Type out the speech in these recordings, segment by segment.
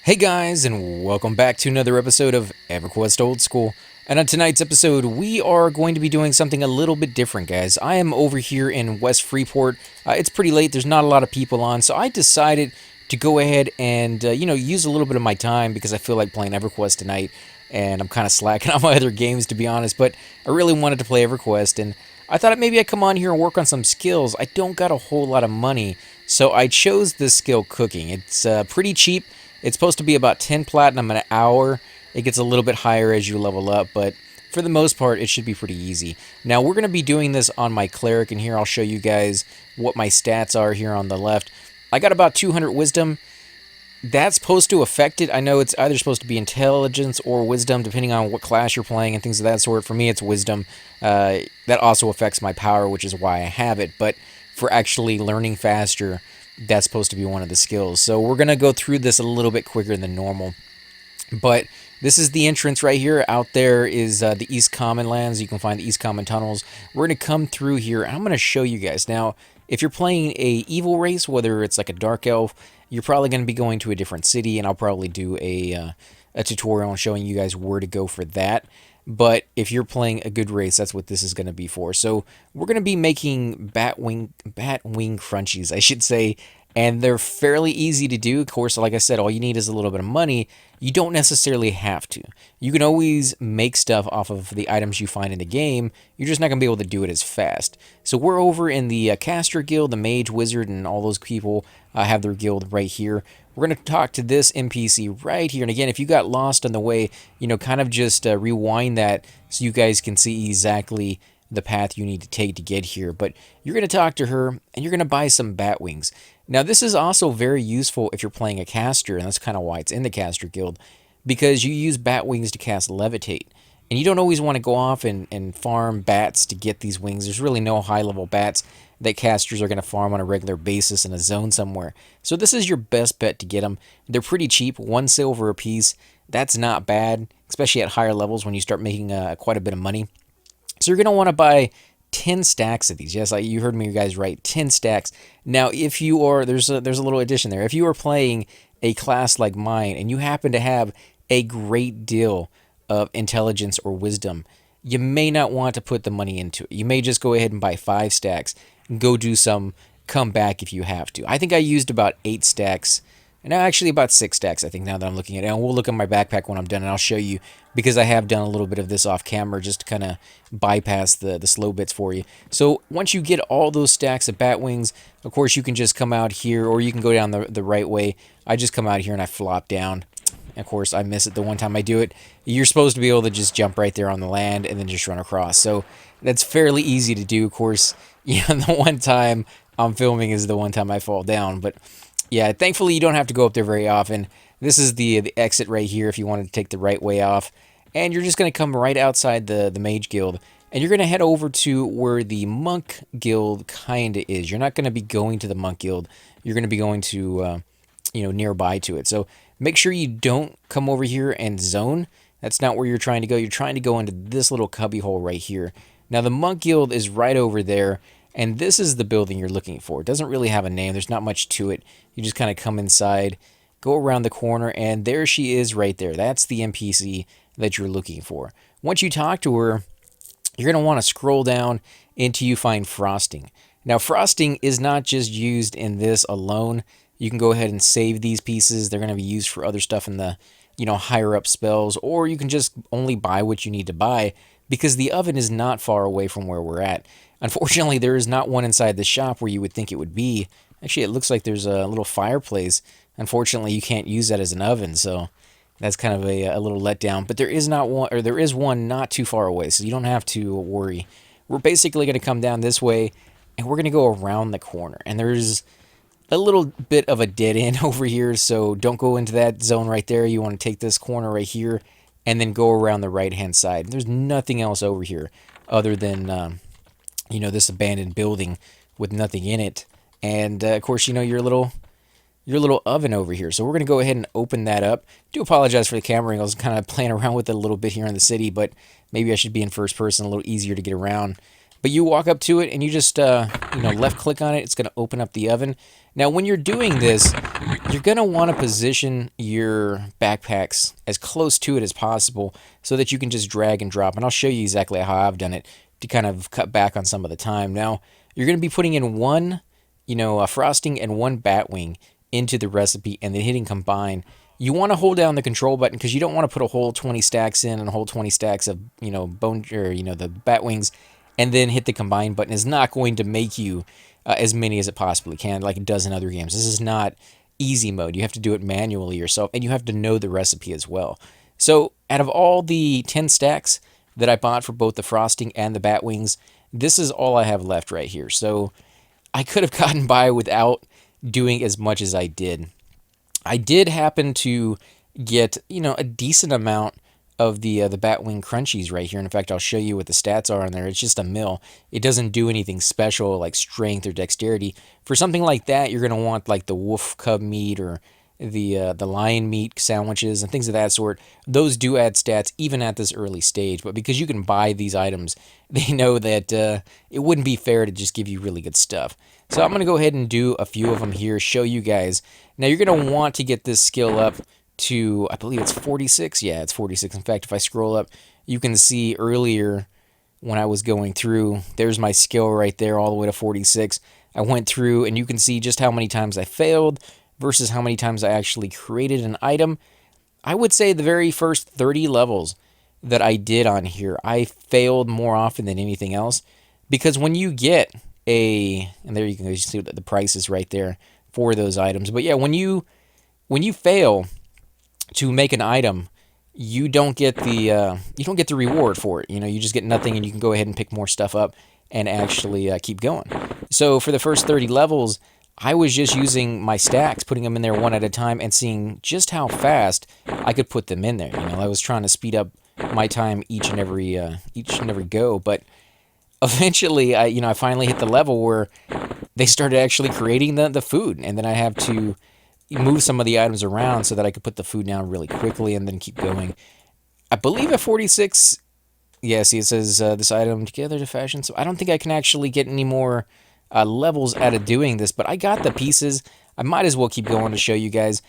Hey guys, and welcome back to another episode of Everquest Old School. And on tonight's episode, we are going to be doing something a little bit different, guys. I am over here in West Freeport. It's pretty late, there's not a lot of people on, so I decided to go ahead and, use a little bit of my time because I feel like playing EverQuest tonight, and I'm kind of slacking on my other games, to be honest, but I really wanted to play EverQuest, and I thought maybe I'd come on here and work on some skills. I don't got a whole lot of money, so I chose this skill, cooking. It's pretty cheap. It's supposed to be about 10 platinum an hour. It gets a little bit higher as you level up, but for the most part, it should be pretty easy. Now, we're going to be doing this on my Cleric, and here I'll show you guys what my stats are here on the left. I got about 200 wisdom. That's supposed to affect it. I know it's either supposed to be intelligence or wisdom, depending on what class you're playing and things of that sort. For me, it's wisdom. That also affects my power, which is why I have it. But for actually learning faster, that's supposed to be one of the skills. So we're going to go through this a little bit quicker than normal. But this is the entrance right here. Out there is the East Common lands. You can find the East Common tunnels. We're going to come through here, and I'm going to show you guys. Now, if you're playing a evil race, whether it's like a dark elf, you're probably going to be going to a different city, and I'll probably do a tutorial on showing you guys where to go for that. But if you're playing a good race, that's what this is going to be for. So we're going to be making bat wing crunchies, I should say, and they're fairly easy to do. Of course, like I said, all you need is a little bit of money. You don't necessarily have to. You can always make stuff off of the items you find in the game. You're just not going to be able to do it as fast. So we're over in the Caster Guild, the Mage, Wizard, and all those people have their guild right here. We're going to talk to this NPC right here. And again, if you got lost on the way, kind of just rewind that so you guys can see exactly the path you need to take to get here. But you're going to talk to her, and you're going to buy some bat wings. Now, this is also very useful if you're playing a caster, and that's kind of why it's in the Caster Guild, because you use bat wings to cast Levitate. And you don't always want to go off and farm bats to get these wings. There's really no high-level bats that casters are going to farm on a regular basis in a zone somewhere. So this is your best bet to get them. They're pretty cheap, 1 silver a piece. That's not bad, especially at higher levels when you start making quite a bit of money. So you're going to want to buy 10 stacks of these. Yes, you heard me guys right, 10 stacks. Now, if you are, there's a little addition there. If you are playing a class like mine and you happen to have a great deal of intelligence or wisdom, you may not want to put the money into it. You may just go ahead and buy 5 stacks and go do some, come back if you have to. I think I used about 8 stacks, and actually about 6 stacks, I think, now that I'm looking at it. And we'll look at my backpack when I'm done, and I'll show you, because I have done a little bit of this off camera just to kind of bypass the slow bits for you. So once you get all those stacks of bat wings, of course, you can just come out here, or you can go down the right way. I just come out here and I flop down. Of course, I miss it the one time I do it. You're supposed to be able to just jump right there on the land and then just run across. So that's fairly easy to do. Of course, the one time I'm filming is the one time I fall down. But yeah, thankfully you don't have to go up there very often. This is the exit right here if you wanted to take the right way off. And you're just going to come right outside the Mage Guild. And you're going to head over to where the Monk Guild kind of is. You're not going to be going to the Monk Guild. You're going to be going to, nearby to it. So make sure you don't come over here and zone. That's not where you're trying to go. You're trying to go into this little cubby hole right here. Now, the Monk Guild is right over there, and this is the building you're looking for. It doesn't really have a name. There's not much to it. You just kind of come inside, go around the corner, and there she is right there. That's the NPC that you're looking for. Once you talk to her, you're going to want to scroll down until you find frosting. Now, frosting is not just used in this alone. You can go ahead and save these pieces. They're going to be used for other stuff in the, higher up spells, or you can just only buy what you need to buy because the oven is not far away from where we're at. Unfortunately, there is not one inside the shop where you would think it would be. Actually, it looks like there's a little fireplace. Unfortunately, you can't use that as an oven, so that's kind of a little letdown. But there is not one, or there is one not too far away, so you don't have to worry. We're basically going to come down this way, and we're going to go around the corner. And there's a little bit of a dead end over here, so don't go into that zone right there. You want to take this corner right here and then go around the right-hand side. There's nothing else over here other than, this abandoned building with nothing in it. And, of course, your little oven over here. So we're going to go ahead and open that up. Do apologize for the camera angle. I was kind of playing around with it a little bit here in the city, but maybe I should be in first person, a little easier to get around. But you walk up to it and you just left click on it. It's going to open up the oven. Now when you're doing this, you're going to want to position your backpacks as close to it as possible so that you can just drag and drop. And I'll show you exactly how I've done it to kind of cut back on some of the time. Now you're going to be putting in one a frosting and one batwing into the recipe and then hitting combine. You want to hold down the control button because you don't want to put a whole 20 stacks in and a whole 20 stacks of bone or the batwings and then hit the combine button. Is not going to make you as many as it possibly can, like it does in other games. This is not easy mode. You have to do it manually yourself, and you have to know the recipe as well. So out of all the 10 stacks that I bought for both the frosting and the batwings, this is all I have left right here. So I could have gotten by without doing as much as I did. I did happen to get, a decent amount of the Batwing Crunchies right here. In fact, I'll show you what the stats are on there. It's just a mill. It doesn't do anything special like strength or dexterity. For something like that, you're going to want like the wolf cub meat or the lion meat sandwiches and things of that sort. Those do add stats even at this early stage. But because you can buy these items, they know that it wouldn't be fair to just give you really good stuff. So I'm going to go ahead and do a few of them here, show you guys. Now you're going to want to get this skill up to, I believe it's 46. Yeah, it's 46. In fact, if I scroll up, you can see earlier when I was going through, there's my skill right there all the way to 46. I went through and you can see just how many times I failed versus how many times I actually created an item. I would say the very first 30 levels that I did on here, I failed more often than anything else, because when you get and there you can go, you see the prices right there for those items. But yeah, when you fail to make an item, you don't get the reward for it. You just get nothing, and you can go ahead and pick more stuff up and actually keep going. So for the first 30 levels, I was just using my stacks, putting them in there one at a time, and seeing just how fast I could put them in there. I was trying to speed up my time each and every go, but eventually, I finally hit the level where they started actually creating the food, and then I have to move some of the items around so that I could put the food down really quickly and then keep going. I believe at 46, yeah, see it says this item together to fashion, so I don't think I can actually get any more levels out of doing this, but I got the pieces. I might as well keep going to show you guys.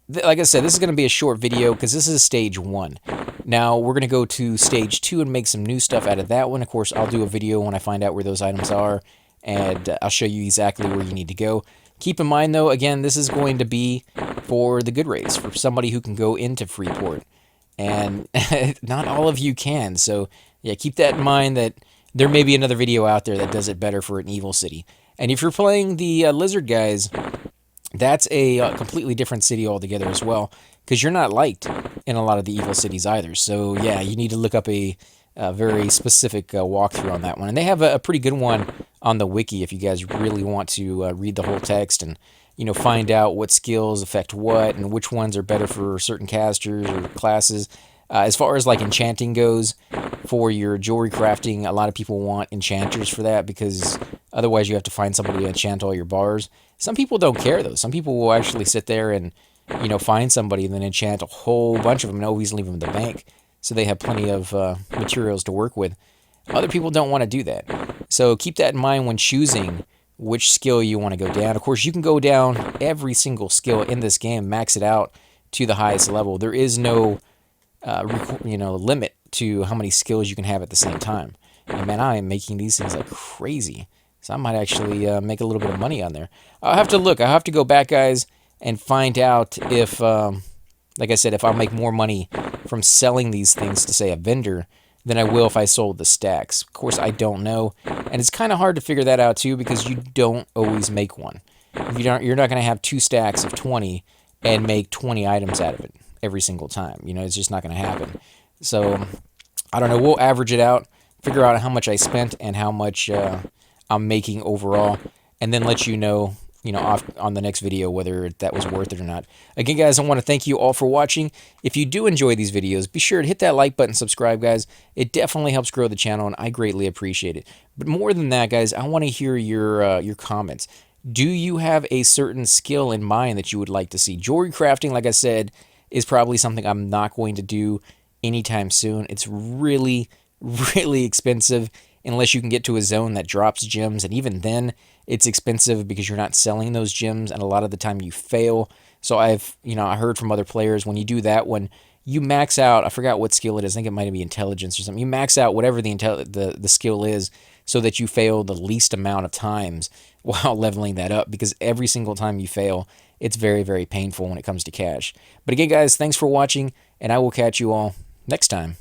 Like I said, this is going to be a short video because this is stage 1. Now we're going to go to stage 2 and make some new stuff out of that one. Of course, I'll do a video when I find out where those items are, and I'll show you exactly where you need to go. Keep in mind, though, again, this is going to be for the good race, for somebody who can go into Freeport, and not all of you can. So yeah, keep that in mind, that there may be another video out there that does it better for an evil city. And if you're playing the lizard guys, that's a completely different city altogether as well, because you're not liked in a lot of the evil cities either. So yeah, you need to look up a very specific walkthrough on that one. And they have a pretty good one on the wiki if you guys really want to read the whole text and find out what skills affect what and which ones are better for certain casters or classes. As far as like enchanting goes, for your jewelry crafting, a lot of people want enchanters for that, because otherwise you have to find somebody to enchant all your bars. Some people don't care though. Some people will actually sit there and find somebody and then enchant a whole bunch of them and always leave them in the bank, so they have plenty of materials to work with. Other people don't want to do that. So keep that in mind when choosing which skill you want to go down. Of course, you can go down every single skill in this game, max it out to the highest level. There is no limit to how many skills you can have at the same time. And man, I am making these things like crazy. So I might actually make a little bit of money on there. I'll have to look. I'll have to go back, guys, and find out if, like I said, if I'll make more money from selling these things to, say, a vendor than I will if I sold the stacks. Of course, I don't know. And it's kind of hard to figure that out, too, because you don't always make one. You're not going to have 2 stacks of 20 and make 20 items out of it every single time. It's just not going to happen. So, I don't know. We'll average it out, figure out how much I spent and how much I'm making overall, and then let you know, off on the next video whether that was worth it or not. Again, guys, I want to thank you all for watching. If you do enjoy these videos, be sure to hit that like button, subscribe, guys. It definitely helps grow the channel, and I greatly appreciate it. But more than that, guys, I want to hear your comments. Do you have a certain skill in mind that you would like to see? Jewelry crafting, like I said, is probably something I'm not going to do anytime soon. It's really, really expensive, unless you can get to a zone that drops gems, and even then it's expensive because you're not selling those gems, and a lot of the time you fail. So I heard from other players, when you do that, when you max out, I forgot what skill it is, I think it might be intelligence or something. You max out whatever the skill is so that you fail the least amount of times while leveling that up, because every single time you fail, it's very, very painful when it comes to cash. But again, guys, thanks for watching, and I will catch you all next time.